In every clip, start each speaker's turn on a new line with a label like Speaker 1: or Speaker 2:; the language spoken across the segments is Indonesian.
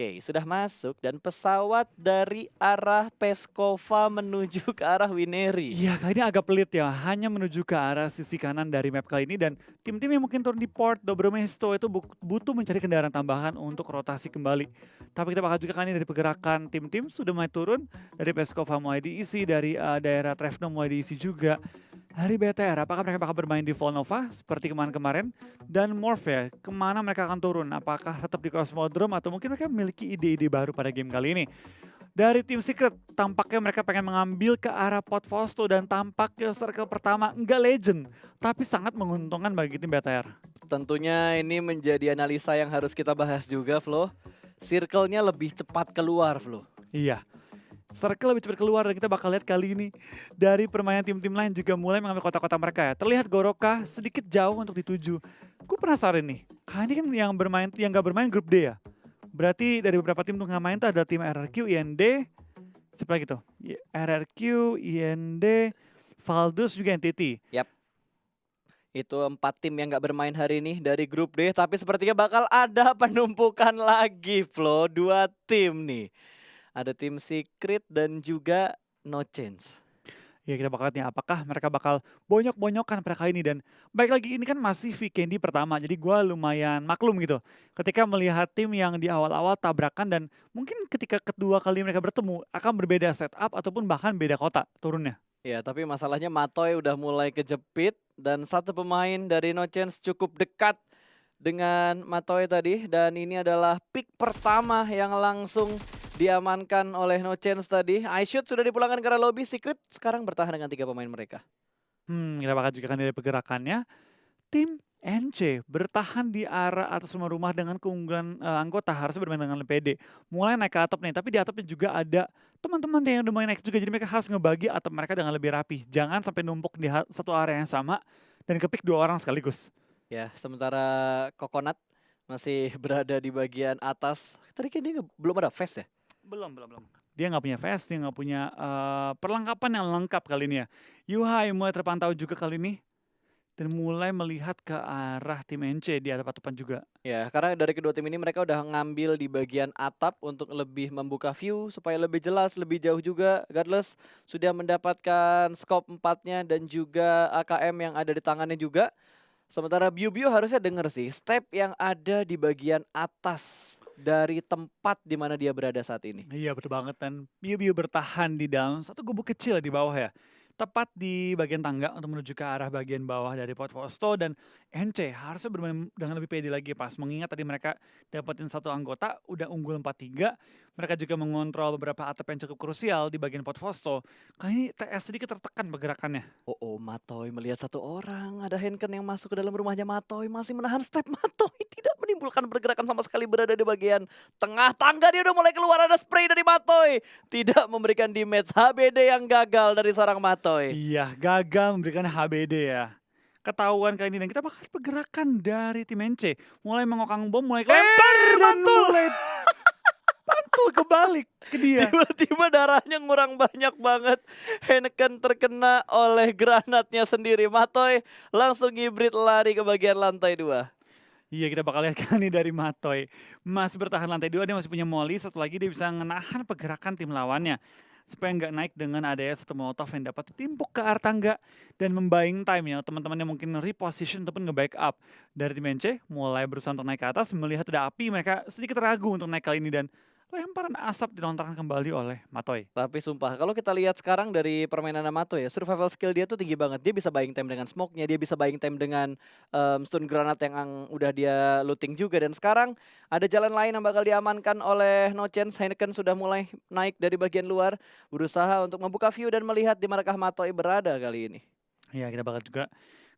Speaker 1: Oke, sudah masuk dan pesawat dari arah Peskova menuju ke arah Wineri.
Speaker 2: Iya, kali ini agak pelit ya, hanya menuju ke arah sisi kanan dari map kali ini dan tim-tim yang mungkin turun di port Dobromesto itu butuh mencari kendaraan tambahan untuk rotasi kembali. Tapi kita bakal juga kali ini dari pergerakan tim-tim sudah mulai turun, dari Peskova mulai diisi, dari daerah Trevno mulai diisi juga. Dari BTR, apakah mereka bakal bermain di Volnova seperti kemarin-kemarin? Dan Morphe, kemana mereka akan turun? Apakah tetap di Cosmodrome atau mungkin mereka memiliki ide-ide baru pada game kali ini? Dari tim Secret, tampaknya mereka pengen mengambil ke arah pot Fausto dan tampaknya circle pertama enggak legend, tapi sangat menguntungkan bagi tim BTR.
Speaker 1: Tentunya ini menjadi analisa yang harus kita bahas juga, Flo. Circle-nya lebih cepat keluar, Flo.
Speaker 2: Iya, circle lebih cepat keluar dan kita bakal lihat kali ini dari permainan tim-tim lain juga mulai mengambil kota-kota mereka ya. Terlihat Goroka sedikit jauh untuk dituju. Gue penasaran nih, kali ini kan yang nggak bermain grup D ya. Berarti dari beberapa tim tuh nggak main tuh ada tim RRQ, IND, siapa lagi tuh? RRQ, IND, Valdus juga NTT.
Speaker 1: Yap, itu 4 tim yang nggak bermain hari ini dari grup D, tapi sepertinya bakal ada penumpukan lagi, Flo. 2 tim nih. Ada tim Secret dan juga No Change.
Speaker 2: Ya kita bakal lihat nih apakah mereka bakal bonyok-bonyokan pada kali ini dan baik lagi ini kan masih Vikendi pertama jadi gue lumayan maklum gitu ketika melihat tim yang di awal-awal tabrakan dan mungkin ketika kedua kali mereka bertemu akan berbeda setup ataupun bahkan beda kota turunnya.
Speaker 1: Ya, tapi masalahnya Matoy udah mulai kejepit dan satu pemain dari No Chance cukup dekat dengan Matoy tadi dan ini adalah pick pertama yang langsung diamankan oleh No Chance tadi. iShoot sudah dipulangkan ke arah lobby, Secret sekarang bertahan dengan 3 pemain mereka.
Speaker 2: Kita bakal juga kan dari pergerakannya. Tim NC bertahan di arah atas rumah-rumah dengan keunggulan anggota harusnya bermain dengan PD. Mulai naik ke atap nih, tapi di atapnya juga ada teman-teman yang udah mulai naik juga. Jadi mereka harus ngebagi atap mereka dengan lebih rapi. Jangan sampai numpuk di satu area yang sama dan kepik 2 orang sekaligus.
Speaker 1: Ya, sementara Coconut masih berada di bagian atas. Tadi kan dia belum ada face ya?
Speaker 2: Belum. Dia nggak punya vest, dia nggak punya perlengkapan yang lengkap kali ini ya. Yuhai mulai terpantau juga kali ini. Dan mulai melihat ke arah tim NC di atap-atapan juga.
Speaker 1: Ya, karena dari kedua tim ini mereka udah ngambil di bagian atap untuk lebih membuka view supaya lebih jelas, lebih jauh juga. Godless sudah mendapatkan scope 4-nya dan juga AKM yang ada di tangannya juga. Sementara Biu-Biu harusnya denger sih step yang ada di bagian atas dari tempat di mana dia berada saat ini.
Speaker 2: Iya betul banget dan Biu-Biu bertahan di dalam satu gubuk kecil di bawah ya. Tepat di bagian tangga untuk menuju ke arah bagian bawah dari Port Vosto dan NC harusnya bermain dengan lebih pede lagi pas mengingat tadi mereka dapetin satu anggota udah unggul 4-3. Mereka juga mengontrol beberapa atap yang cukup krusial di bagian Port Vosto. Kali ini TS sedikit tertekan pergerakannya.
Speaker 1: Oh, Matoy melihat satu orang. Ada Henken yang masuk ke dalam rumahnya Matoy. Masih menahan step Matoy. Tidak menimbulkan pergerakan sama sekali berada di bagian tengah tangga. Dia udah mulai keluar. Ada spray dari Matoy. Tidak memberikan damage. HBD yang gagal dari seorang Matoy.
Speaker 2: Iya, gagal memberikan HBD ya. Ketahuan kali ini dan kita bakal pergerakan dari tim NC. Mulai mengokang bom, mulai kelempar dan
Speaker 1: mantul!
Speaker 2: mulai mantul kebalik ke dia.
Speaker 1: Tiba-tiba darahnya ngurang banyak banget. Henken terkena oleh granatnya sendiri. Matoy langsung hibrid lari ke bagian lantai 2.
Speaker 2: Iya kita bakal lihat kan nih dari Matoy. Masih bertahan lantai 2, dia masih punya molly. Satu lagi dia bisa menahan pergerakan tim lawannya. Supaya nggak naik dengan adanya satu molotov yang dapat ditimpuk ke arah tangga. Dan membuying time ya. Teman-teman yang mungkin reposition ataupun nge-backup. Dari tim NC mulai berusaha untuk naik ke atas. Melihat ada api mereka sedikit ragu untuk naik kali ini. Dan lemparan asap dilontarkan kembali oleh Matoy.
Speaker 1: Tapi sumpah, kalau kita lihat sekarang dari permainan Amato ya, survival skill dia tuh tinggi banget. Dia bisa buying time dengan smoke-nya, dia bisa buying time dengan stun granat yang udah dia looting juga. Dan sekarang ada jalan lain yang bakal diamankan oleh No Chance. Heineken sudah mulai naik dari bagian luar, berusaha untuk membuka view dan melihat di manakah Matoy berada kali ini.
Speaker 2: Ya kita bakal juga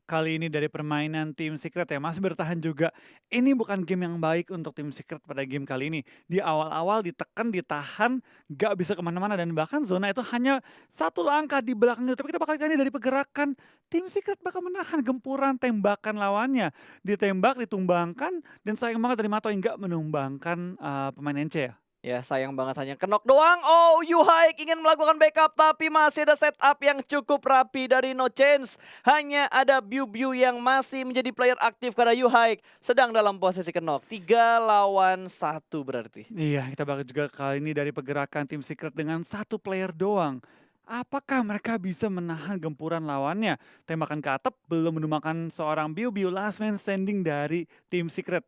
Speaker 2: kali ini dari permainan tim Secret ya masih bertahan juga. Ini bukan game yang baik untuk tim Secret pada game kali ini. Di awal-awal ditekan, ditahan, gak bisa kemana-mana dan bahkan zona itu hanya satu langkah di belakang itu. Tapi kita bakal kali ini dari pergerakan tim Secret bakal menahan gempuran tembakan lawannya. Ditembak, ditumbangkan dan sayang banget dari Mato yang gak menumbangkan pemain NC ya.
Speaker 1: Ya sayang banget hanya kenok doang. Oh, Yuhaik ingin melakukan backup tapi masih ada setup yang cukup rapi dari No Change. Hanya ada Biu-Biu yang masih menjadi player aktif karena Yuhaik sedang dalam posisi kenok. 3 lawan 1 berarti.
Speaker 2: Iya, kita bakal juga kali ini dari pergerakan tim Secret dengan satu player doang. Apakah mereka bisa menahan gempuran lawannya? Tembakan ke atap belum menumbangkan seorang Biu-Biu last man standing dari tim Secret.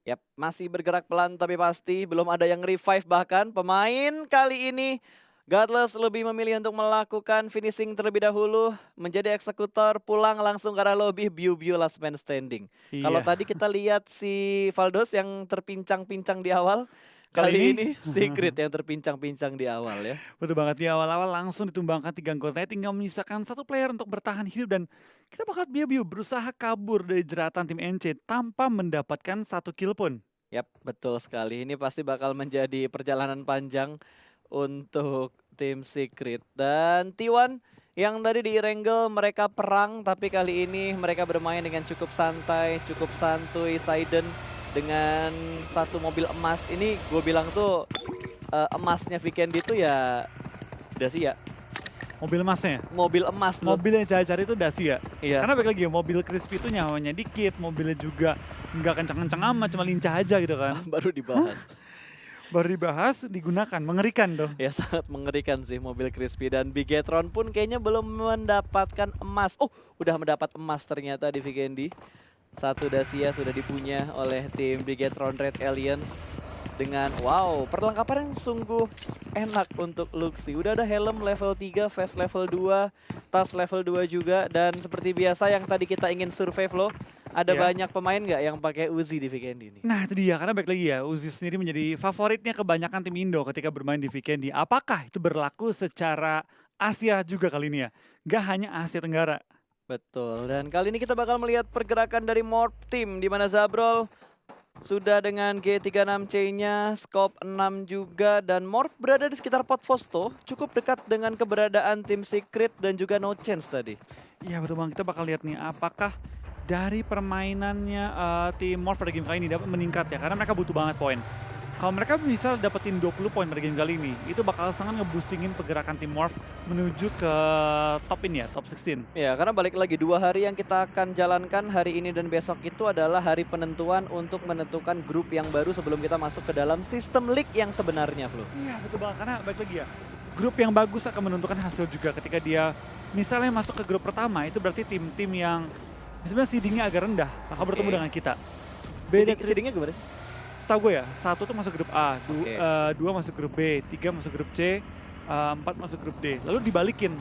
Speaker 1: Yap, masih bergerak pelan tapi pasti belum ada yang revive bahkan. Pemain kali ini Godless lebih memilih untuk melakukan finishing terlebih dahulu, menjadi eksekutor, pulang langsung ke arah lobby, Biu-Biu last man standing. Kalau
Speaker 2: Iya,
Speaker 1: tadi kita lihat si Valdos yang terpincang-pincang di awal,
Speaker 2: kali
Speaker 1: kali
Speaker 2: ini
Speaker 1: ini Secret yang terpincang-pincang di awal ya.
Speaker 2: betul banget di awal-awal langsung ditumbangkan 3 anggotanya, tinggal menyisakan satu player untuk bertahan hidup dan kita bakal Biu-Biu berusaha kabur dari jeratan tim NC tanpa mendapatkan satu kill pun.
Speaker 1: Yap, betul sekali. Ini pasti bakal menjadi perjalanan panjang untuk tim Secret. Dan T1 yang tadi di Erangel mereka perang, tapi kali ini mereka bermain dengan cukup santai, cukup santuy. Saiden dengan satu mobil emas. Ini gue bilang tuh emasnya Vikendi tuh ya Dacia.
Speaker 2: Mobil emasnya,
Speaker 1: Mobil emas loh.
Speaker 2: mobil yang cari-cari itu Dacia.
Speaker 1: Iya.
Speaker 2: Karena balik lagi ya, mobil Crispy itu nyawanya dikit, mobilnya juga nggak kencang-kencang amat, cuma lincah aja gitu kan.
Speaker 1: Baru dibahas.
Speaker 2: Baru dibahas, digunakan, mengerikan tuh.
Speaker 1: Ya sangat mengerikan sih mobil Crispy dan Bigetron pun kayaknya belum mendapatkan emas. Oh, udah mendapat emas ternyata di Vikendi. Satu Dacia sudah dipunya oleh tim Bigetron Red Aliens. Dengan wow, perlengkapan yang sungguh enak untuk Luxi. Udah ada helm level 3, vest level 2, tas level 2 juga. Dan seperti biasa yang tadi kita ingin survive loh. Ada
Speaker 2: Ya.
Speaker 1: banyak pemain nggak yang pakai Uzi di Vikendi ini?
Speaker 2: Nah itu dia, karena balik lagi ya, Uzi sendiri menjadi favoritnya kebanyakan tim Indo ketika bermain di Vikendi. Apakah itu berlaku secara Asia juga kali ini ya? Gak hanya Asia Tenggara.
Speaker 1: Betul, dan kali ini kita bakal melihat pergerakan dari Morph Team di mana Zabrol sudah dengan G36C-nya, scope 6 juga, dan Morph berada di sekitar Pot Fosto, cukup dekat dengan keberadaan tim Secret dan juga No Chance tadi.
Speaker 2: Iya betul banget, kita bakal lihat nih apakah dari permainannya tim Morph pada game kali ini dapat meningkat ya, karena mereka butuh banget poin. Kalau mereka bisa dapetin 20 poin pada game kali ini, itu bakal sangat ngeboostingin pergerakan tim Morph menuju ke top ini ya, top 16.
Speaker 1: Ya, karena balik lagi 2 hari yang kita akan jalankan hari ini dan besok itu adalah hari penentuan untuk menentukan grup yang baru sebelum kita masuk ke dalam sistem league yang sebenarnya, Flu.
Speaker 2: Iya betul banget, karena balik lagi ya, grup yang bagus akan menentukan hasil juga ketika dia misalnya masuk ke grup pertama, itu berarti tim-tim yang sebenarnya seedingnya agak rendah akan bertemu
Speaker 1: Oke.
Speaker 2: dengan kita. Beda
Speaker 1: Seedingnya gimana sih?
Speaker 2: setahu gue ya, 1 tuh masuk grup A,
Speaker 1: Oke.
Speaker 2: 2 masuk grup B, 3 masuk grup C, 4 masuk grup D. Lalu dibalikin,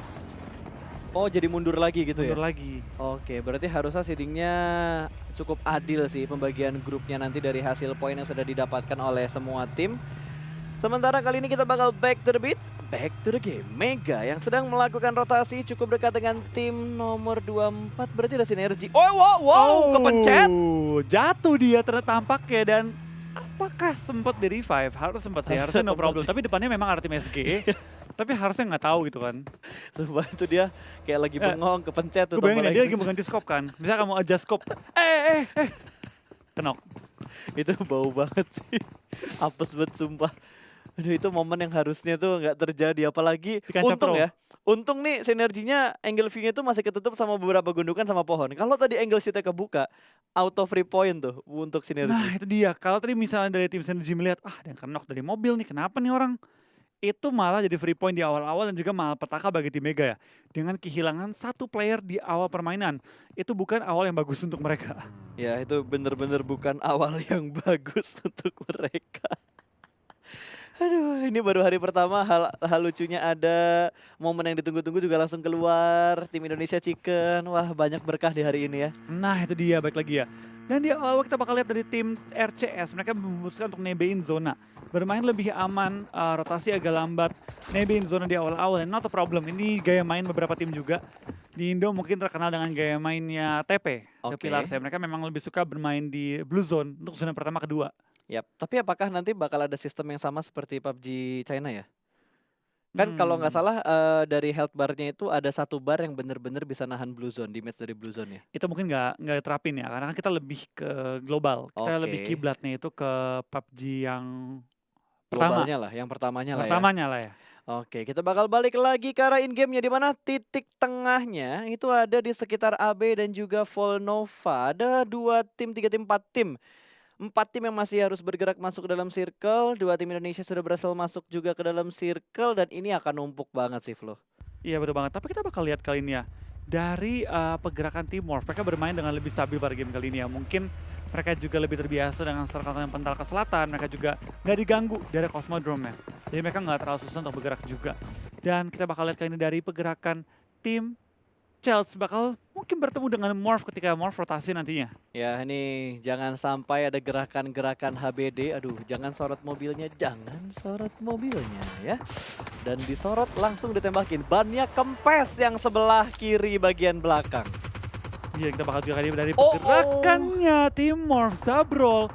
Speaker 1: Oh, jadi mundur lagi gitu ya?
Speaker 2: mundur lagi.
Speaker 1: Oke, berarti harusnya seedingnya cukup adil sih pembagian grupnya nanti dari hasil poin yang sudah didapatkan oleh semua tim. Sementara kali ini kita bakal back to the beat, back to the game. Mega yang sedang melakukan rotasi cukup dekat dengan tim nomor 24, berarti ada sinergi. Oh, wow, kepencet.
Speaker 2: Jatuh dia ternyata tampaknya dan apakah sempat di revive? Harus sempat sih, harusnya no
Speaker 1: Sempat
Speaker 2: problem.
Speaker 1: sih.
Speaker 2: Tapi depannya memang ada tim SG, tapi harusnya nggak tahu gitu kan.
Speaker 1: Sumpah itu dia kayak lagi bengong, kepencet tuh.
Speaker 2: Gue bayangin ya,
Speaker 1: tombol
Speaker 2: dia
Speaker 1: lagi.
Speaker 2: lagi mau ganti scope kan. Bisa kamu adjust scope. Kenok.
Speaker 1: Itu bau banget sih. Apes banget sumpah. Aduh itu momen yang harusnya tuh nggak terjadi. Apalagi
Speaker 2: Di kancah
Speaker 1: untung
Speaker 2: pro.
Speaker 1: ya. Untung nih sinerginya angle view-nya tuh masih ketutup sama beberapa gundukan sama pohon. Kalau tadi angle shoot-nya kebuka, auto free point tuh untuk sinergi.
Speaker 2: Nah itu dia, kalau tadi misalnya dari tim Synergy melihat, ada yang kenok dari mobil nih, kenapa nih orang? Itu malah jadi free point di awal-awal dan juga malapetaka bagi tim Mega ya. Dengan kehilangan satu player di awal permainan. Itu bukan awal yang bagus untuk mereka.
Speaker 1: Ya itu bener-bener bukan awal yang bagus untuk mereka. Aduh, ini baru hari pertama, hal lucunya ada, momen yang ditunggu-tunggu juga langsung keluar, tim Indonesia Chicken, wah banyak berkah di hari ini ya.
Speaker 2: Nah itu dia, baik lagi ya. Dan di awal kita bakal lihat dari tim RCS, mereka memutuskan untuk nebein zona. Bermain lebih aman, rotasi agak lambat, nebein zona di awal-awal, not a problem. Ini gaya main beberapa tim juga. Di Indo mungkin terkenal dengan gaya mainnya TP, The
Speaker 1: Oke.
Speaker 2: Pillars ya. Mereka memang lebih suka bermain di Blue Zone untuk zona pertama kedua.
Speaker 1: Yap, tapi apakah nanti bakal ada sistem yang sama seperti PUBG China ya? Kan kalau nggak salah dari health bar-nya itu ada satu bar yang bener-bener bisa nahan blue zone, damage dari blue zone ya.
Speaker 2: Itu mungkin nggak terapin ya, karena kan kita lebih ke global. Kita lebih
Speaker 1: Oke.
Speaker 2: kiblatnya itu ke PUBG yang Pertama,
Speaker 1: globalnya lah, yang pertamanya lah ya.
Speaker 2: pertamanya lah ya.
Speaker 1: Oke, kita bakal balik lagi ke arah in-game-nya di mana titik tengahnya itu ada di sekitar AB dan juga Volnova. Ada 2 tim, 3 tim, 4 tim. 4 tim yang masih harus bergerak masuk ke dalam circle. 2 tim Indonesia sudah berhasil masuk juga ke dalam circle dan ini akan numpuk banget sih, Flo.
Speaker 2: Iya betul banget, tapi kita bakal lihat kali ini ya, dari pergerakan Timor, mereka bermain dengan lebih stabil pada game kali ini ya. Mungkin mereka juga lebih terbiasa dengan circle yang pental ke selatan, mereka juga nggak diganggu dari Cosmodrome ya. Jadi mereka nggak terlalu susah untuk bergerak juga. Dan kita bakal lihat kali ini dari pergerakan tim Chelsea bakal mungkin bertemu dengan Morph ketika Morph rotasi nantinya.
Speaker 1: Ya ini jangan sampai ada gerakan-gerakan HBD. Aduh, jangan sorot mobilnya, jangan sorot mobilnya ya. Dan disorot langsung ditembakin. Bannya kempes yang sebelah kiri bagian belakang.
Speaker 2: Iya, kita bakal juga kali ini dari pergerakannya tim Morph Zabrol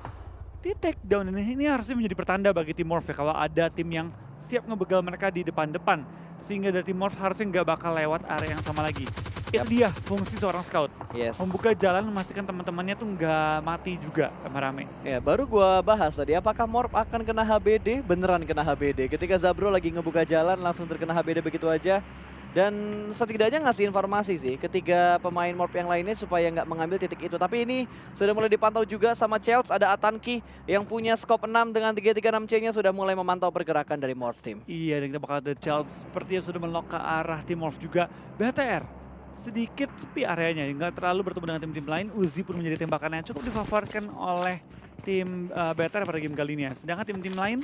Speaker 2: di take down ini harusnya menjadi pertanda bagi tim Morph ya, kalau ada tim yang siap ngebegal mereka di depan-depan, sehingga dari tim Morph harusnya nggak bakal lewat area yang sama lagi. Itu dia fungsi seorang scout,
Speaker 1: Yes.
Speaker 2: membuka jalan, memastikan teman-temannya tuh nggak mati juga rame-rame.
Speaker 1: Ya baru gua bahas tadi apakah Morph akan kena HBD, beneran kena HBD. Ketika Zabro lagi ngebuka jalan langsung terkena HBD begitu aja. Dan setidaknya ngasih informasi sih ketiga pemain Morph yang lainnya supaya nggak mengambil titik itu. Tapi ini sudah mulai dipantau juga sama Chelsea. Ada Atanki yang punya scope 6 dengan 336C-nya sudah mulai memantau pergerakan dari Morph Team.
Speaker 2: Iya, dan kita bakal ada Chelsea seperti yang sudah melok ke arah tim Morph juga. BTR sedikit sepi areanya, nggak terlalu bertemu dengan tim-tim lain. Uzi pun menjadi tembakan yang cukup difavoritkan oleh tim BTR pada game kali ini ya. Sedangkan tim-tim lain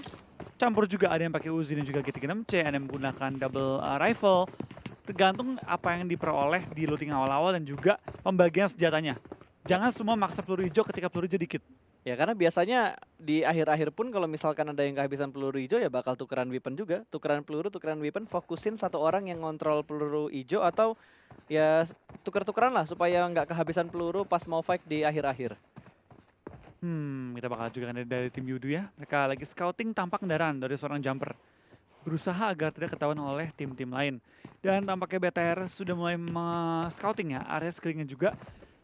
Speaker 2: campur juga, ada yang pakai Uzi dan juga G36C, ada yang menggunakan double rifle. Tergantung apa yang diperoleh di looting awal-awal dan juga pembagian senjatanya. Jangan semua maksa peluru hijau ketika peluru hijau dikit.
Speaker 1: Ya karena biasanya di akhir-akhir pun kalau misalkan ada yang kehabisan peluru hijau ya bakal tukeran weapon juga. Tukeran peluru, tukeran weapon, fokusin satu orang yang ngontrol peluru hijau atau ya tuker-tukeran lah supaya nggak kehabisan peluru pas mau fight di akhir-akhir.
Speaker 2: Kita bakal juga dari tim Yudu ya. Mereka lagi scouting tampak kendaraan dari seorang jumper. Berusaha agar tidak ketahuan oleh tim-tim lain. Dan tampaknya BTR sudah mulai scouting ya, area screeningnya juga.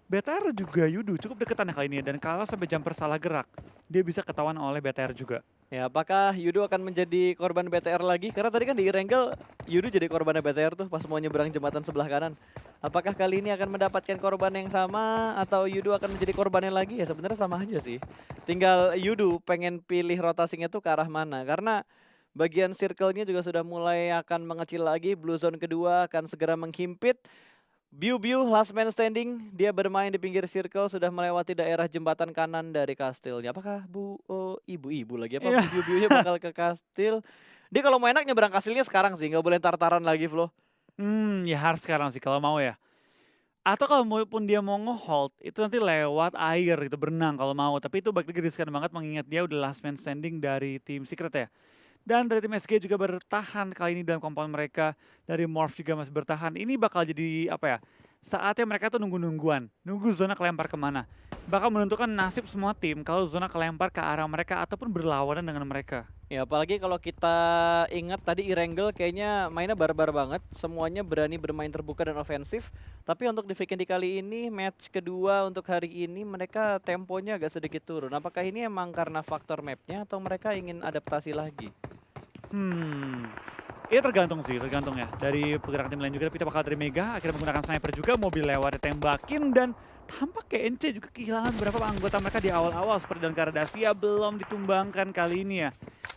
Speaker 2: BTR juga Yudu cukup deketan ya kali ini, dan kalau sampai jumper salah gerak, dia bisa ketahuan oleh BTR juga.
Speaker 1: Ya apakah Yudo akan menjadi korban BTR lagi? Karena tadi kan di Irengel Yudo jadi korbannya BTR tuh pas mau nyebrang jembatan sebelah kanan. Apakah kali ini akan mendapatkan korban yang sama atau Yudo akan menjadi korbannya lagi? Ya sebenarnya sama aja sih. Tinggal Yudo pengen pilih rotasinya tuh ke arah mana. Karena bagian circle-nya juga sudah mulai akan mengecil lagi. Blue zone kedua akan segera menghimpit. Biu-biu last man standing, dia bermain di pinggir circle, sudah melewati daerah jembatan kanan dari kastilnya. Apakah ibu-ibu lagi apa biu-biunya bakal ke kastil? Dia kalau mau enak nyebrang kastilnya sekarang sih, nggak boleh tar-taran lagi, Flo.
Speaker 2: Ya harus sekarang sih kalau mau ya. Atau kalau pun dia mau nge-hold, itu nanti lewat air gitu, berenang kalau mau. Tapi itu balik lagi riskan banget mengingat dia udah last man standing dari tim Secret ya. Dan dari tim SG juga bertahan kali ini dalam compound mereka. Dari Morph juga masih bertahan. Ini bakal jadi apa ya, saatnya mereka tuh nunggu-nungguan. Nunggu zona kelempar kemana. Bakal menentukan nasib semua tim kalau zona kelempar ke arah mereka ataupun berlawanan dengan mereka.
Speaker 1: Ya apalagi kalau kita ingat tadi Irengel kayaknya mainnya barbar banget. Semuanya berani bermain terbuka dan ofensif. Tapi untuk di weekend kali ini, match kedua untuk hari ini mereka temponya agak sedikit turun. Apakah ini emang karena faktor mapnya atau mereka ingin adaptasi lagi?
Speaker 2: Iya tergantung sih, tergantung ya. Dari pergerakan tim lain juga, tapi kita bakal dari Mega, akhirnya menggunakan sniper juga, mobil lewat ditembakin, dan tampak kayak NC juga kehilangan beberapa anggota mereka di awal-awal, seperti dan Kardasia belum ditumbangkan kali ini ya.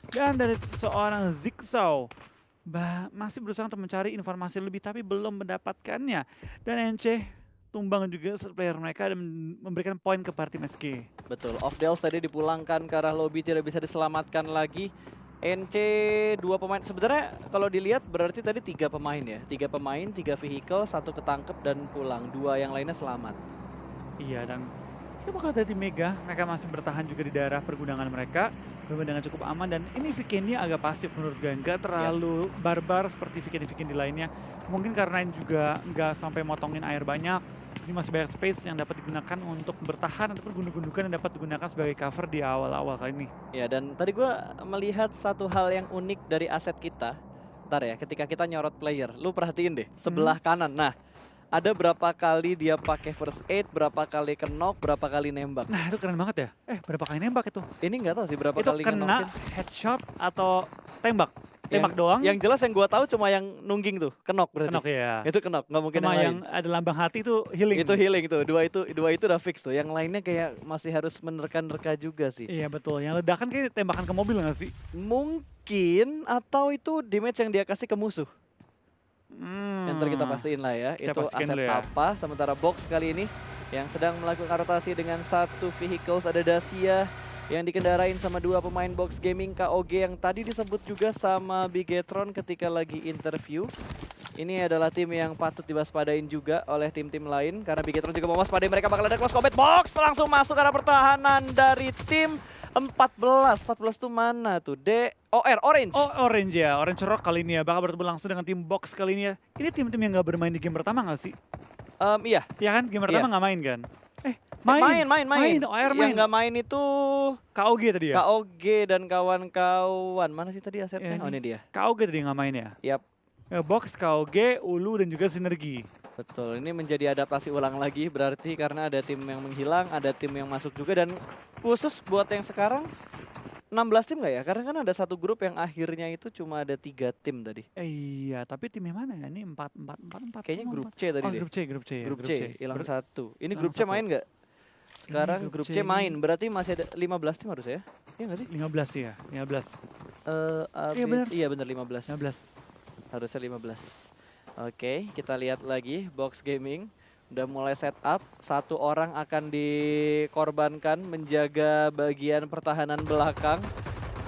Speaker 2: Dan dari seorang Zigsaw, masih berusaha untuk mencari informasi lebih, tapi belum mendapatkannya. Dan NC tumbang juga player mereka dan memberikan poin ke party MSG.
Speaker 1: Betul, Ofdel tadi dipulangkan ke arah lobby, tidak bisa diselamatkan lagi. NC 2 pemain, sebenarnya kalau dilihat berarti tadi 3 pemain ya. 3 pemain, 3 vehicle, 1 ketangkep dan pulang. 2 yang lainnya selamat.
Speaker 2: Iya, dan kita bakal dari Mega, mereka masih bertahan juga di daerah pergunungan mereka. Bermain dengan cukup aman, dan ini weekendnya agak pasif menurut gue. Nggak terlalu barbar seperti weekend-weekend di lainnya. Mungkin karena ini juga nggak sampai motongin air banyak. Ini masih banyak space yang dapat digunakan untuk bertahan ataupun gundukan yang dapat digunakan sebagai cover di awal-awal kali ini.
Speaker 1: Ya, dan tadi gue melihat satu hal yang unik dari aset kita. Ntar ya, ketika kita nyorot player, lu perhatiin deh sebelah kanan. Nah, ada berapa kali dia pakai first aid, berapa kali knock, berapa kali nembak.
Speaker 2: Nah itu keren banget ya. Berapa kali nembak itu?
Speaker 1: Ini nggak tahu sih berapa
Speaker 2: Itu
Speaker 1: kali
Speaker 2: kena
Speaker 1: ngenokin.
Speaker 2: headshot atau tembak? Tembak doang?
Speaker 1: Yang jelas yang gua tahu cuma yang nungging tuh, knock berarti.
Speaker 2: Knock ya.
Speaker 1: Itu knock, nggak mungkin
Speaker 2: Sama
Speaker 1: yang
Speaker 2: yang
Speaker 1: lain.
Speaker 2: ada lambang hati itu healing.
Speaker 1: Itu healing tuh, dua itu udah fix tuh. Yang lainnya kayak masih harus menerka-nerka juga sih.
Speaker 2: Iya betul, yang ledakan kayak tembakan ke mobil nggak sih?
Speaker 1: Mungkin atau itu damage yang dia kasih ke musuh. Ntar kita pastiin lah ya,
Speaker 2: Kita
Speaker 1: itu
Speaker 2: pastikan
Speaker 1: aset
Speaker 2: dulu ya.
Speaker 1: apa. Sementara box kali ini yang sedang melakukan rotasi dengan satu vehicles, ada Dacia yang dikendarain sama dua pemain box gaming KOG yang tadi disebut juga sama Bigetron ketika lagi interview. Ini adalah tim yang patut diwaspadain juga oleh tim-tim lain karena Bigetron juga mau waspadai, mereka bakal ada close combat. Box langsung masuk ke arah pertahanan dari tim 14 tuh mana tuh? Orange.
Speaker 2: Oh Orange ya, Orange Rock kali ini ya bakal bertemu langsung dengan tim Box kali ini ya. Ini tim-tim yang nggak bermain di game pertama nggak sih?
Speaker 1: Iya.
Speaker 2: Ya kan, game pertama nggak main kan?
Speaker 1: Main.
Speaker 2: OR
Speaker 1: Yang
Speaker 2: main.
Speaker 1: nggak main itu
Speaker 2: KOG tadi ya?
Speaker 1: KOG dan kawan-kawan. Mana sih tadi asetnya?
Speaker 2: Ya,
Speaker 1: Oh ini dia.
Speaker 2: KOG tadi nggak main ya?
Speaker 1: Yap,
Speaker 2: Box, KOG, Ulu dan juga Sinergi.
Speaker 1: betul. Ini menjadi adaptasi ulang lagi berarti karena ada tim yang menghilang, ada tim yang masuk juga dan khusus buat yang sekarang 16 tim nggak ya? Karena kan ada satu grup yang akhirnya itu cuma ada 3 tim tadi.
Speaker 2: Iya, tapi timnya mana ya? Ini 4.
Speaker 1: Kayaknya
Speaker 2: semua
Speaker 1: grup
Speaker 2: empat.
Speaker 1: C tadi
Speaker 2: Oh,
Speaker 1: deh.
Speaker 2: grup C.
Speaker 1: Grup C hilang satu. Ini
Speaker 2: hilang
Speaker 1: grup C
Speaker 2: satu.
Speaker 1: main nggak? Sekarang
Speaker 2: Ini
Speaker 1: grup
Speaker 2: grup
Speaker 1: C
Speaker 2: C
Speaker 1: main,
Speaker 2: ini.
Speaker 1: berarti masih ada 15 tim harus ya? Iya nggak sih?
Speaker 2: 15 ya, 15.
Speaker 1: Iya
Speaker 2: benar.
Speaker 1: Iya benar 15.
Speaker 2: 15.
Speaker 1: Harusnya 15. Oke, kita lihat lagi box gaming udah mulai setup. Satu orang akan dikorbankan menjaga bagian pertahanan belakang.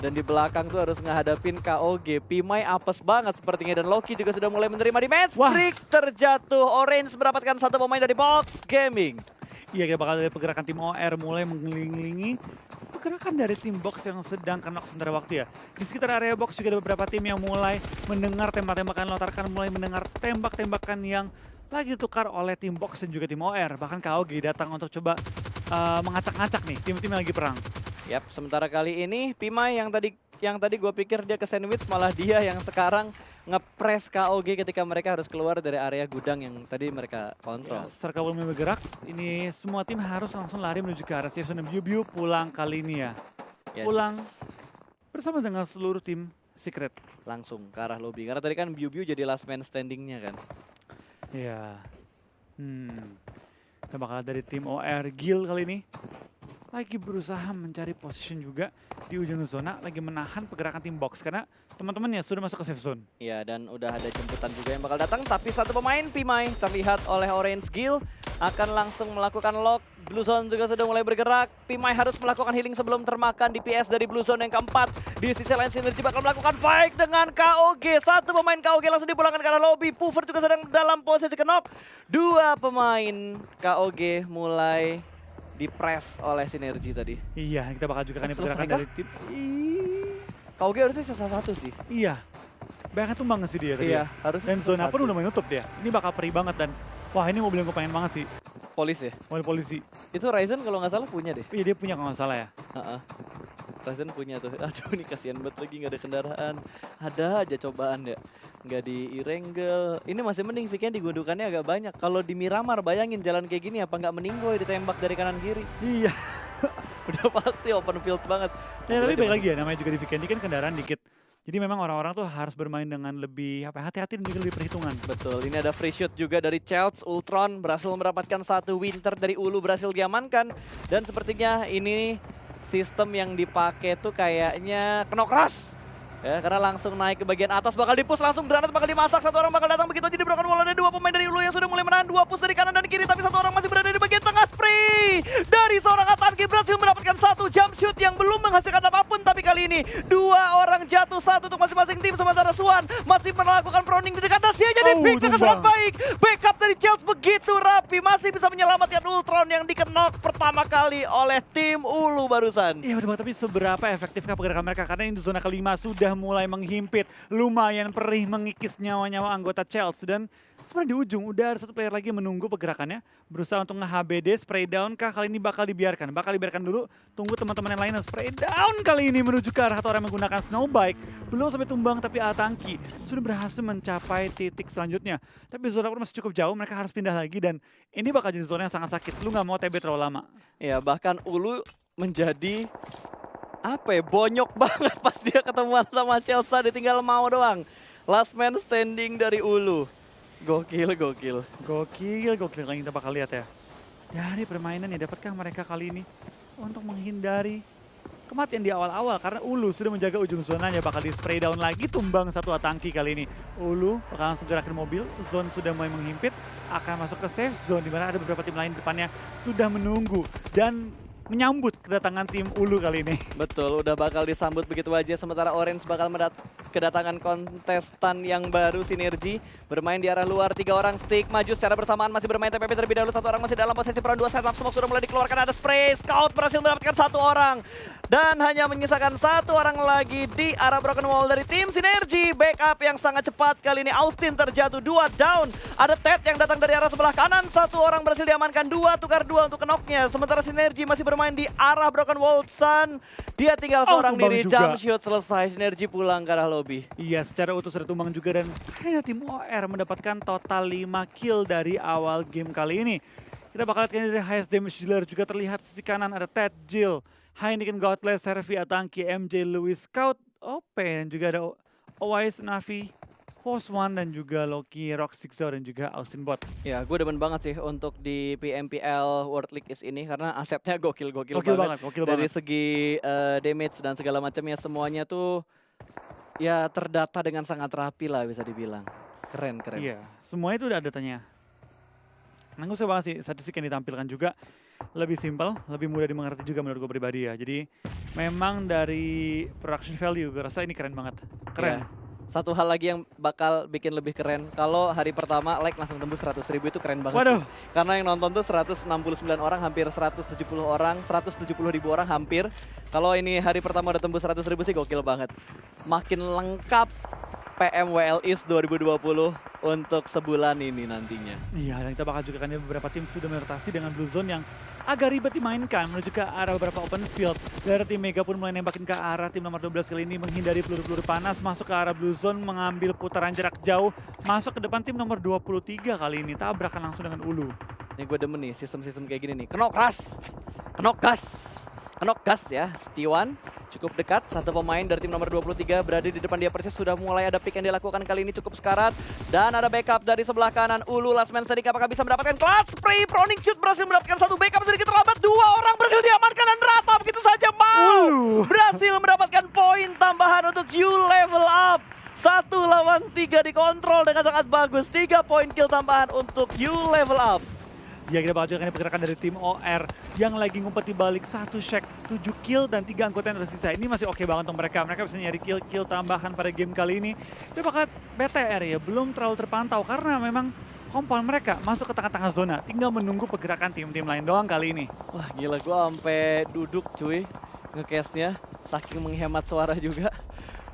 Speaker 1: Dan di belakang tuh harus ngehadapin KOG. Pimai apes banget sepertinya dan Loki juga sudah mulai menerima di match.
Speaker 2: Wah.
Speaker 1: Break terjatuh. Orange mendapatkan satu pemain dari box gaming.
Speaker 2: Iya, kita bakal dari pergerakan tim OR mulai mengelilingi pergerakan dari tim Box yang sedang kena sementara waktu ya. Di sekitar area Box juga ada beberapa tim yang mulai mendengar tembak-tembakan lontarkan, mulai mendengar tembak-tembakan yang lagi ditukar oleh tim Box dan juga tim OR. Bahkan KOG datang untuk coba mengacak-ngacak nih tim-tim yang lagi perang.
Speaker 1: Yap, sementara kali ini Pimai yang tadi gue pikir dia ke sandwich, malah dia yang sekarang ngepres KOG ketika mereka harus keluar dari area gudang yang tadi mereka kontrol.
Speaker 2: Ya, setelah belum bergerak, ini semua tim harus langsung lari menuju ke arah safe zone. Biu pulang kali ini ya.
Speaker 1: Yes.
Speaker 2: Pulang bersama dengan seluruh tim Secret.
Speaker 1: Langsung ke arah lobby. Karena tadi kan Biu jadi last man standingnya kan.
Speaker 2: Ya. Kita bakal dari tim OR Gil kali ini. Lagi berusaha mencari position juga di ujung zona, lagi menahan pergerakan tim Box karena teman-temannya sudah masuk ke safe zone.
Speaker 1: Iya, dan udah ada jemputan juga yang bakal datang. Tapi satu pemain Pimai terlihat oleh Orange Gil akan langsung melakukan lock. Blue Zone juga sudah mulai bergerak. Pimai harus melakukan healing sebelum termakan DPS dari Blue Zone yang keempat. Di sisi lain Synergy bakal melakukan fight dengan KOG. Satu pemain KOG langsung dipulangkan ke arah lobby. Puffer juga sedang dalam posisi knock. Dua pemain KOG mulai dipres oleh Synergy tadi.
Speaker 2: Iya, kita bakal juga kan
Speaker 1: Selesai
Speaker 2: pergerakan
Speaker 1: kah?
Speaker 2: dari tim.
Speaker 1: KOG harusnya sisa satu sih.
Speaker 2: Iya. Banyak tumbang sih dia tadi.
Speaker 1: Iya,
Speaker 2: Ya.
Speaker 1: harusnya
Speaker 2: Dan
Speaker 1: sisa
Speaker 2: zona pun
Speaker 1: satu.
Speaker 2: udah menutup dia. Ini bakal perih banget dan wah ini mobil yang gue pengen banget sih.
Speaker 1: Polis ya?
Speaker 2: Mobil polisi.
Speaker 1: Itu Ryzen kalau nggak salah punya deh.
Speaker 2: Iya dia punya kalau nggak salah ya.
Speaker 1: Heeh. Ryzen punya tuh. Aduh ini kasihan banget lagi nggak ada kendaraan. Ada aja cobaan ya. Nggak di Irenggel. Ini masih mending Viken digundukannya agak banyak. Kalau di Miramar bayangin jalan kayak gini apa nggak meninggoy ditembak dari kanan kiri.
Speaker 2: Iya.
Speaker 1: Udah pasti open field banget.
Speaker 2: Ya, tapi balik lagi ya namanya juga di Vikendi kan kendaraan dikit. Jadi memang orang-orang tuh harus bermain dengan lebih hati-hati dan juga lebih perhitungan.
Speaker 1: Betul, ini ada free shoot juga dari Childs. Ultron berhasil mendapatkan satu Winter dari Ulu berhasil diamankan. Dan sepertinya ini sistem yang dipakai tuh kayaknya Knock Rush. Ya, karena langsung naik ke bagian atas, bakal dipus langsung granat, bakal dimasak, satu orang bakal datang begitu aja di belakang wall. Ada dua pemain dari Ulu yang sudah mulai menahan, dua push dari kanan dan kiri, tapi satu orang masih berada di bagian tengah. Spree dari seorang Atanki berhasil mendapatkan satu jump shoot yang belum menghasilkan apapun, tapi kali ini dua orang jatuh, satu untuk masing-masing tim, sementara Swan masih melakukan proning di dekat Dacia, jadi pick dengan sangat baik. Backup dari Chelsea begitu rapi, masih bisa menyelamatkan Ultron yang dikenok pertama kali oleh tim Ulu barusan.
Speaker 2: Iya betul, tapi seberapa efektifkah pergerakan mereka? Karena ini di zona kelima sudah mulai menghimpit. Lumayan perih mengikis nyawa-nyawa anggota Chelsea. Dan sebenarnya di ujung udah ada satu player lagi menunggu pergerakannya. Berusaha untuk nge-HBD, spray down kah kali ini bakal dibiarkan? Bakal dibiarkan dulu, tunggu teman-teman yang lain spray down kali ini menuju ke arah satu orang menggunakan snowbike. Belum sampai tumbang tapi Atanki sudah berhasil mencapai titik titik selanjutnya. Tapi zona pun masih cukup jauh, mereka harus pindah lagi dan ini bakal jadi zona yang sangat sakit. Lu nggak mau TB terlalu lama.
Speaker 1: Ya bahkan Ulu menjadi apa ya, bonyok banget pas dia ketemuan sama Chelsea, ditinggal mau doang. Last man standing dari Ulu. Gokil.
Speaker 2: Gokil yang kita bakal lihat ya. Dari permainan yang dapatkah mereka kali ini untuk menghindari kematian di awal-awal karena Ulu sudah menjaga ujung zonanya, bakal di spray down lagi, tumbang satu atangki kali ini. Ulu bakal langsung gerakin mobil, zone sudah mulai menghimpit, akan masuk ke safe zone di mana ada beberapa tim lain di depannya sudah menunggu dan menyambut kedatangan tim Ulu kali ini.
Speaker 1: Betul, udah bakal disambut begitu aja. Sementara Orange bakal kedatangan kontestan yang baru, Sinergi. Bermain di arah luar, 3 orang stick, maju secara bersamaan, masih bermain TPP terlebih dahulu. 1 orang masih dalam posisi peran, 2 setup, smoke sudah mulai dikeluarkan, ada spray. Scout berhasil mendapatkan 1 orang. Dan hanya menyisakan 1 orang lagi di arah Broken Wall dari tim Sinergi. Backup yang sangat cepat kali ini, Austin terjatuh, 2 down. Ada Ted yang datang dari arah sebelah kanan, 1 orang berhasil diamankan, 2 tukar 2 untuk knocknya. Sementara Sinergi masih bermain di arah Broken Wall Sun. Dia tinggal seorang diri, jump shoot selesai, Sinergi pulang ke arah lobby.
Speaker 2: Iya, secara utuh sudah tumbang juga dan hanya tim OR mendapatkan total 5 kill dari awal game kali ini. Kita bakal lihat dari highest damage dealer juga terlihat sisi kanan ada Ted, Jill, Heineken, Godless, Servi, Atangki, MJ, Louis, Scout, OP, dan juga ada Owais, Navi, Host One, dan juga Loki, Rock Sixo, dan juga Austin Bot.
Speaker 1: Ya, gue demen banget sih untuk di PMPL World League East ini karena asetnya gokil
Speaker 2: Gokil
Speaker 1: banget.
Speaker 2: banget.
Speaker 1: Dari segi damage dan segala macamnya, semuanya tuh ya terdata dengan sangat rapi lah bisa dibilang. Keren.
Speaker 2: Iya, semuanya itu udah ada datanya. Nanggung banget sih, statistik yang ditampilkan juga lebih simpel, lebih mudah dimengerti juga menurut gue pribadi ya. Jadi memang dari production value gue rasa ini keren banget. Keren.
Speaker 1: Ya. Satu hal lagi yang bakal bikin lebih keren, kalau hari pertama like langsung tembus 100.000 itu keren banget.
Speaker 2: Waduh.
Speaker 1: Sih. Karena yang nonton tuh 169 orang, hampir 170 orang, 170.000 orang hampir. Kalau ini hari pertama udah tembus 100.000 sih gokil banget. Makin lengkap PMWL East 2020 untuk sebulan ini nantinya.
Speaker 2: Iya, dan kita bakal juga kan beberapa tim sudah merotasi dengan Blue Zone yang agak ribet dimainkan menuju ke arah beberapa open field. Dari tim Mega pun mulai nembakin ke arah tim nomor 12 kali ini menghindari peluru-peluru panas, masuk ke arah Blue Zone, mengambil putaran jarak jauh, masuk ke depan tim nomor 23 kali ini, tabrakan langsung dengan Ulu.
Speaker 1: Ini gue demen nih sistem-sistem kayak gini nih. Kenok gas ya, T1 cukup dekat, 1 pemain dari tim nomor 23 berada di depan dia persis, sudah mulai ada pick yang dilakukan kali ini cukup sekarat. Dan ada backup dari sebelah kanan, Ulu last man standing, apakah bisa mendapatkan clutch spray, Proning shoot berhasil mendapatkan 1 backup sedikit terlambat, 2 orang berhasil diamankan dan rata begitu saja mau berhasil mendapatkan poin tambahan untuk You Level Up. 1 lawan 3 dikontrol dengan sangat bagus, 3 poin kill tambahan untuk You Level Up.
Speaker 2: Ya, kita bakal juga pergerakan dari tim OR yang lagi ngumpet di balik 1 shack, 7 kill dan 3 anggota yang tersisa. Ini masih oke banget untuk mereka. Mereka bisa nyari kill tambahan pada game kali ini. Kita bakal BTR ya, belum terlalu terpantau karena memang kompon mereka masuk ke tengah-tengah zona. Tinggal menunggu pergerakan tim-tim lain doang kali ini.
Speaker 1: Wah gila, gue sampai duduk cuy nge-castnya, saking menghemat suara juga.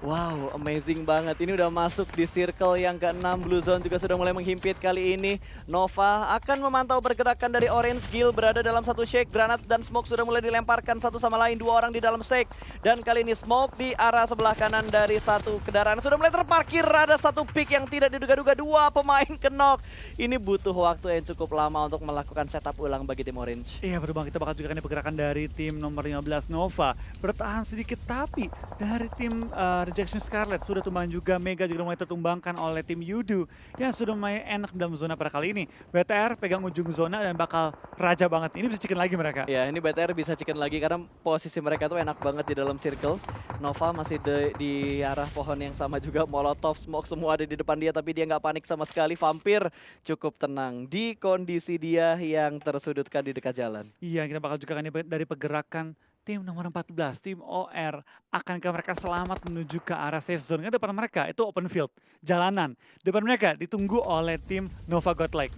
Speaker 1: Wow, amazing banget. Ini udah masuk di circle yang ke-6. Blue Zone juga sudah mulai menghimpit kali ini. Nova akan memantau pergerakan dari Orange Guild, berada dalam 1 shake. Granat dan smoke sudah mulai dilemparkan satu sama lain. 2 orang di dalam shake. Dan kali ini smoke di arah sebelah kanan dari 1 kendaraan. Sudah mulai terparkir, ada 1 pick yang tidak diduga-duga. 2 pemain kenok. Ini butuh waktu yang cukup lama untuk melakukan setup ulang bagi tim Orange.
Speaker 2: Iya, betul banget. Kita bakal juga pergerakan dari tim nomor 15 Nova. Bertahan sedikit, tapi dari tim Rejection Scarlet sudah tumbang juga. Mega juga mulai tertumbangkan oleh tim Yudu yang sudah main enak dalam zona pada kali ini. BTR pegang ujung zona dan bakal raja banget. Ini bisa chicken lagi mereka.
Speaker 1: Ya, ini BTR bisa chicken lagi karena posisi mereka tuh enak banget di dalam circle. Nova masih di arah pohon yang sama juga. Molotov, smoke semua ada di depan dia, tapi dia nggak panik sama sekali. Vampir cukup tenang di kondisi dia yang tersudutkan di dekat jalan.
Speaker 2: Iya, kita bakal juga dari pergerakan tim nomor 14, tim OR, akankah mereka selamat menuju ke arah safe zone? Karena depan mereka itu open field, jalanan. Depan mereka ditunggu oleh tim Nova Godlike.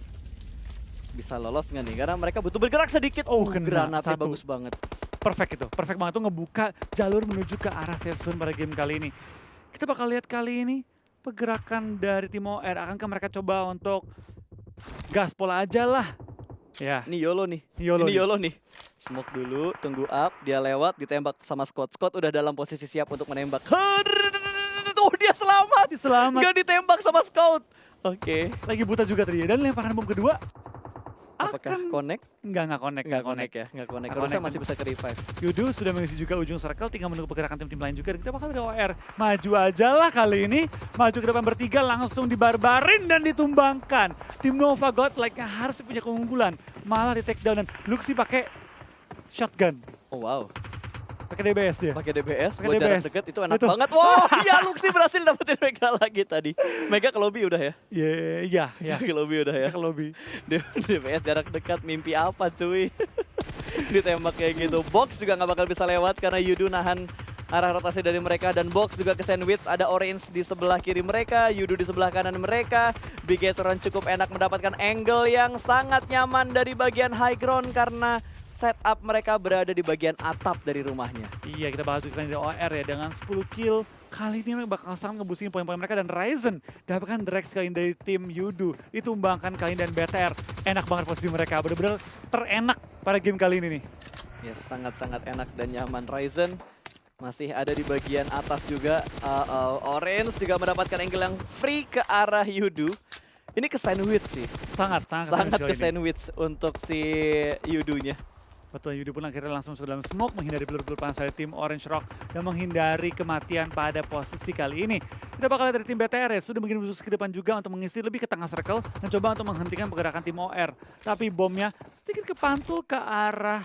Speaker 1: Bisa lolos nggak nih? Karena mereka butuh bergerak sedikit. Granatnya bagus banget.
Speaker 2: Perfect itu, perfect banget tuh ngebuka jalur menuju ke arah safe zone pada game kali ini. Kita bakal lihat kali ini pergerakan dari tim OR, akankah mereka coba untuk gaspol aja lah. Ya.
Speaker 1: Ini YOLO nih. YOLO nih. Smoke dulu, tunggu up, dia lewat, ditembak sama Scott. Scott udah dalam posisi siap untuk menembak. Oh, dia selamat.
Speaker 2: Selamat.
Speaker 1: Gak ditembak sama Scout. Oke.
Speaker 2: Lagi buta juga tadi ya. Dan lemparan bom kedua
Speaker 1: Apakah
Speaker 2: akan
Speaker 1: connect?
Speaker 2: nggak connect,
Speaker 1: Nggak connect ya, nggak connect.
Speaker 2: Nggak
Speaker 1: Harusnya
Speaker 2: connect.
Speaker 1: masih bisa ke revive.
Speaker 2: Yudu sudah mengisi juga ujung circle, tinggal menunggu pergerakan tim-tim lain juga. Dan kita bakal ada OR. Maju aja lah kali ini. Maju ke depan bertiga, langsung dibarbarin dan ditumbangkan. Tim Nova Godlike yang harus punya keunggulan. Malah di take down dan Luxi pakai shotgun.
Speaker 1: Oh wow,
Speaker 2: Pakai DBS dia.
Speaker 1: pakai DBS
Speaker 2: Pakai
Speaker 1: buat jarak
Speaker 2: DBS.
Speaker 1: dekat itu enak
Speaker 2: Betul.
Speaker 1: banget. Wow, iya Luxi berhasil dapetin Mega lagi tadi. Mega ke lobby udah ya?
Speaker 2: Iya, iya.
Speaker 1: Ke lobby udah ya?
Speaker 2: Ke lobby.
Speaker 1: DBS jarak dekat mimpi apa cuy? Ditembak kayak gitu. Box juga nggak bakal bisa lewat karena Yudu nahan arah rotasi dari mereka dan Box juga ke sandwich. Ada Orange di sebelah kiri mereka, Yudu di sebelah kanan mereka. Bigetron cukup enak mendapatkan angle yang sangat nyaman dari bagian high ground karena setup mereka berada di bagian atap dari rumahnya.
Speaker 2: Iya, kita bakal tunjukkan dari OR ya dengan 10 kill. Kali ini mereka bakal sangat ngebusingin poin-poin mereka dan Ryzen dapatkan Drex kali ini dari tim Yudu. Ditumbangkan kali ini dan BTR. Enak banget posisi mereka, bener-bener terenak pada game kali ini nih.
Speaker 1: Yes, sangat-sangat enak dan nyaman. Ryzen masih ada di bagian atas juga. Orange juga mendapatkan angle yang free ke arah Yudu. Ini ke sandwich sih.
Speaker 2: Sangat
Speaker 1: Sangat
Speaker 2: kali
Speaker 1: ke
Speaker 2: ini.
Speaker 1: sandwich untuk si Yudunya.
Speaker 2: Betul, Yudu pun akhirnya langsung ke dalam smoke, menghindari peluru-peluru panas dari tim Orange Rock dan menghindari kematian pada posisi kali ini. Kita bakal lihat dari tim BTR ya, sudah mengirim musuh ke depan juga untuk mengisi lebih ke tengah circle, mencoba untuk menghentikan pergerakan tim OR. Tapi bomnya sedikit kepantul ke arah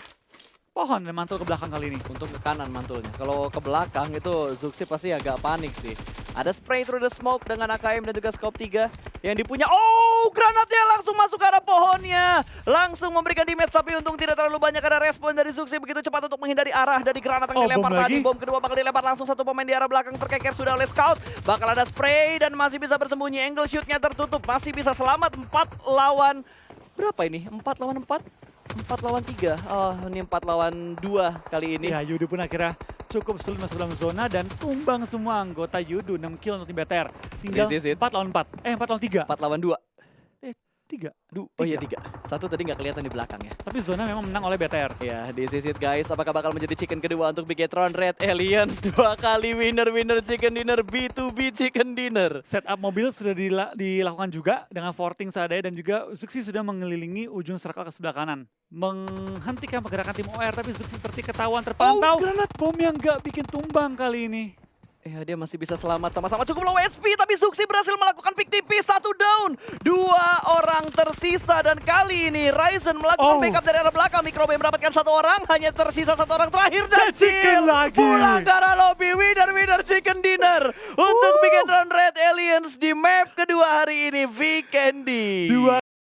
Speaker 2: pohon dan mantul ke belakang kali ini.
Speaker 1: Untuk ke kanan mantulnya. Kalau ke belakang itu Zuxi pasti agak panik sih. Ada spray through the smoke dengan AKM dan juga scope 3 yang dipunya. Oh, granatnya langsung masuk ke arah pohonnya. Langsung memberikan damage tapi untung tidak terlalu banyak ada respon dari Zuxi begitu cepat untuk menghindari arah dari granat yang
Speaker 2: Oh,
Speaker 1: dilempar
Speaker 2: bom
Speaker 1: tadi.
Speaker 2: lagi?
Speaker 1: Bom kedua bakal dilempar langsung satu pemain di arah belakang terkeker sudah oleh scout. Bakal ada spray dan masih bisa bersembunyi. Angle shootnya tertutup. Masih bisa selamat 4 lawan berapa ini? 4 lawan 4? 4 lawan 3. Oh, ini 4 lawan 2 kali ini.
Speaker 2: Ya, Yudu pun akhirnya cukup sulit masuk dalam zona dan tumbang semua anggota Yudu. 6 kill untuk tim BTR. Tinggal
Speaker 1: This is it.
Speaker 2: 4 lawan 4. 4 lawan 3.
Speaker 1: 4 lawan 2.
Speaker 2: 3.
Speaker 1: Oh iya 3. Satu tadi nggak kelihatan di belakang ya.
Speaker 2: Tapi zona memang menang oleh BTR.
Speaker 1: Ya, this is it guys. Apakah bakal menjadi chicken kedua untuk Bigetron Red Aliens? 2 kali winner chicken dinner, B2B chicken dinner.
Speaker 2: Setup mobil sudah dilakukan juga dengan forting seadanya dan juga Zuxi sudah mengelilingi ujung circle ke sebelah kanan. Menghentikan pergerakan tim OR tapi Zuxi seperti ketahuan terpantau.
Speaker 1: Granat.
Speaker 2: Bom yang nggak bikin tumbang kali ini.
Speaker 1: Ya, dia masih bisa selamat sama-sama cukup low HP tapi Zuxi berhasil melakukan pick TP 1 down. 2 orang tersisa dan kali ini Ryzen melakukan backup dari arah belakang. Microbay mendapatkan 1 orang, hanya tersisa 1 orang terakhir dan
Speaker 2: Chicken
Speaker 1: Jill
Speaker 2: lagi.
Speaker 1: pulang ke arah lobby. Winner chicken dinner untuk Bigetron Red Aliens di map kedua hari ini, Vikendi.